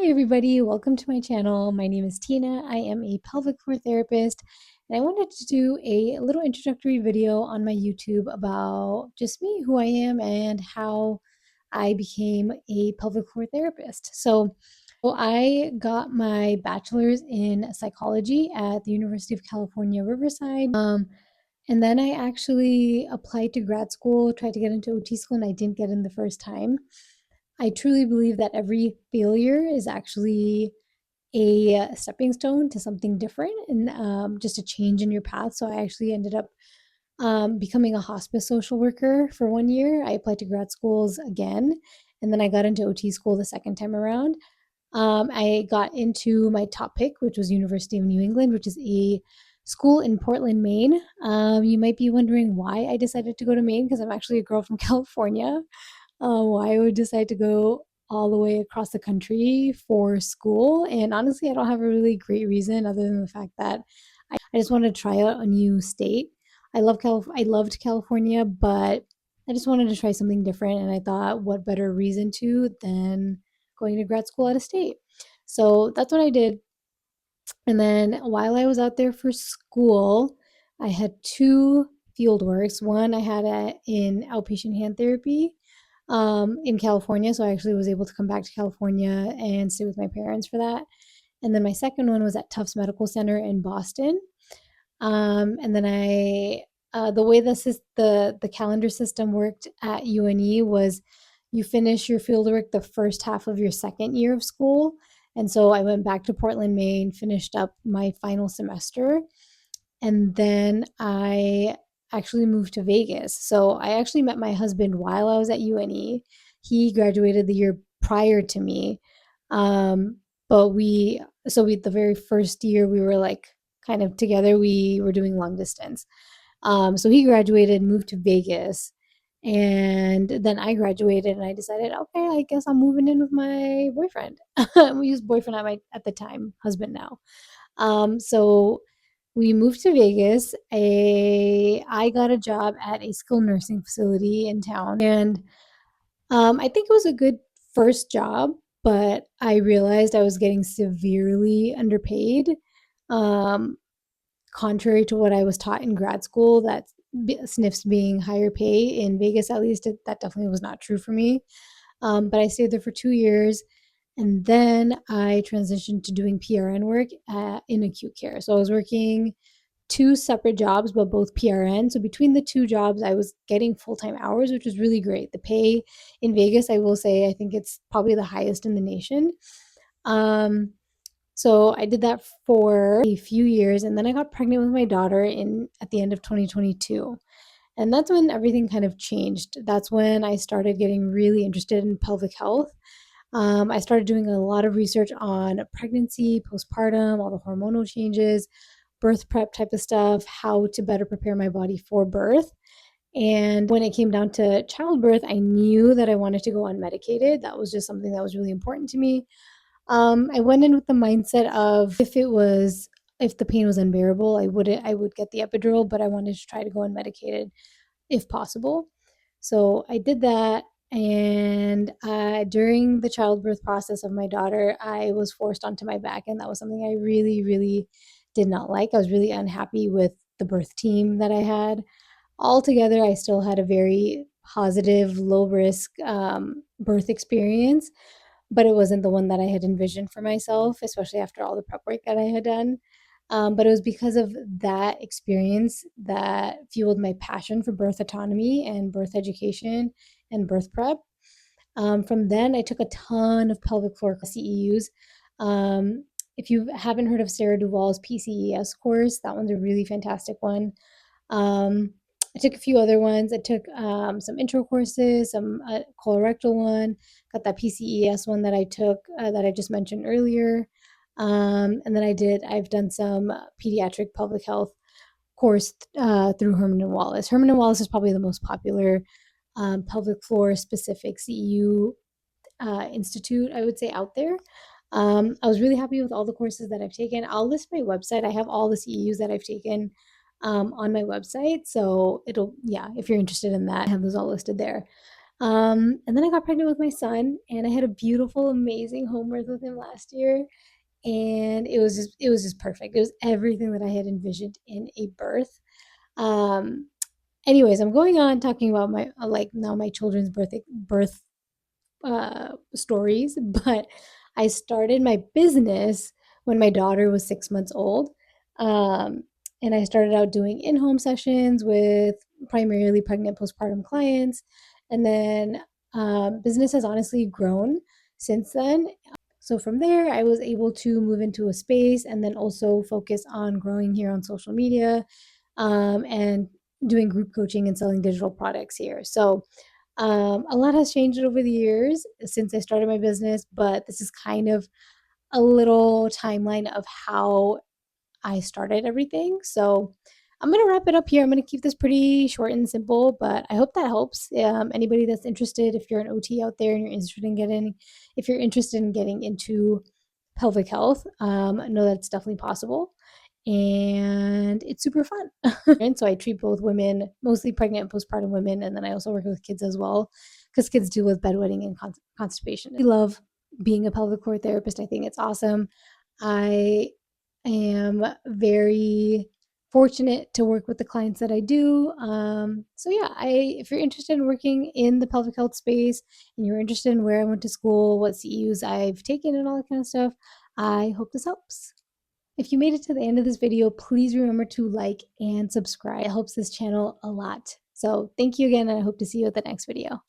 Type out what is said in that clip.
everybody, welcome to my channel. My name is Tina. I am a pelvic floor therapist, and I wanted to do a little introductory video on my YouTube about just me, who I am, and how I became a pelvic floor therapist. So I got my bachelor's in psychology at the University of California, Riverside. And then I actually applied to grad school, tried to get into OT school, and I didn't get in the first time. I truly believe that every failure is actually a stepping stone to something different and just a change in your path. So I actually ended up becoming a hospice social worker for 1 year. I applied to grad schools again, and then I got into OT school the second time around. I got into my top pick, which was University of New England, which is a school in Portland, Maine. You might be wondering why I decided to go to Maine because I'm actually a girl from California. Why I would decide to go all the way across the country for school. And honestly, I don't have a really great reason other than the fact that I just wanted to try out a new state. I loved California, but I just wanted to try something different. And I thought, what better reason to than going to grad school out of state? So that's what I did. And then while I was out there for school, I had two field works. One, I had in outpatient hand therapy in California. So I actually was able to come back to California and stay with my parents for that. And then my second one was at Tufts Medical Center in Boston. And then the way the calendar system worked at UNE was you finish your fieldwork the first half of your second year of school. And so I went back to Portland, Maine, finished up my final semester, and then I actually moved to Vegas. So I actually met my husband while I was at UNE. He graduated the year prior to me. Um, but the very first year we were like kind of together, we were doing long distance. So he graduated, moved to Vegas, and then I graduated and I decided, okay, I guess I'm moving in with my boyfriend. We used boyfriend at the time, husband now. So we moved to Vegas. I got a job at a skilled nursing facility in town, and I think it was a good first job, but I realized I was getting severely underpaid. Um, Contrary to what I was taught in grad school, that sniffs being higher pay in Vegas, at least that definitely was not true for me. But I stayed there for 2 years. And then I transitioned to doing PRN work in acute care. So I was working two separate jobs, but both PRN. So between the two jobs, I was getting full time hours, which was really great. The pay in Vegas, I will say, I think it's probably the highest in the nation. Um, so I did that for a few years, and then I got pregnant with my daughter in at the end of 2022. And that's when everything kind of changed. That's when I started getting really interested in pelvic health. I started doing a lot of research on pregnancy, postpartum, all the hormonal changes, birth prep type of stuff, how to better prepare my body for birth. And when it came down to childbirth, I knew that I wanted to go unmedicated. That was just something that was really important to me. I went in with the mindset of if the pain was unbearable, I would get the epidural, but I wanted to try to go unmedicated if possible. So I did that. And during the childbirth process of my daughter, I was forced onto my back. And that was something I really, really did not like. I was really unhappy with the birth team that I had. Altogether, I still had a very positive, low risk birth experience, but it wasn't the one that I had envisioned for myself, especially after all the prep work that I had done. But it was because of that experience that fueled my passion for birth autonomy and birth education and birth prep. From then, I took a ton of pelvic floor CEUs. If you haven't heard of Sarah Duvall's PCES course, that one's a really fantastic one. I took a few other ones. I took some intro courses, some colorectal one, got that PCES one that I took that I just mentioned earlier. And then I've done some pediatric public health course through Herman and Wallace. Herman and Wallace is probably the most popular pelvic floor specific CEU institute, I would say, out there. I was really happy with all the courses that I've taken. I'll list my website. I have all the CEUs that I've taken on my website. So yeah, if you're interested in that, I have those all listed there. And then I got pregnant with my son, and I had a beautiful, amazing home birth with him last year, and it was just perfect. It was everything that I had envisioned in a birth. Um, Anyways, I'm going on talking about my like now my children's birth stories, but I started my business when my daughter was 6 months old. Um, and I started out doing in home sessions with primarily pregnant postpartum clients. And then business has honestly grown since then. So from there, I was able to move into a space and then also focus on growing here on social media, and doing group coaching and selling digital products here. So a lot has changed over the years since I started my business, but this is kind of a little timeline of how I started everything. So I'm going to wrap it up here. I'm going to keep this pretty short and simple, but I hope that helps. Anybody that's interested, if you're an OT out there and you're interested in getting into pelvic health, know that's definitely possible. And it's super fun. And so I treat both women, mostly pregnant and postpartum women, and then I also work with kids as well, because kids deal with bedwetting and constipation. I love being a pelvic core therapist. I think it's awesome. I am very fortunate to work with the clients that I do. So yeah, if you're interested in working in the pelvic health space and you're interested in where I went to school, what CEUs I've taken, and all that kind of stuff, I hope this helps. If you made it to the end of this video, please remember to like and subscribe. It helps this channel a lot. So thank you again, and I hope to see you at the next video.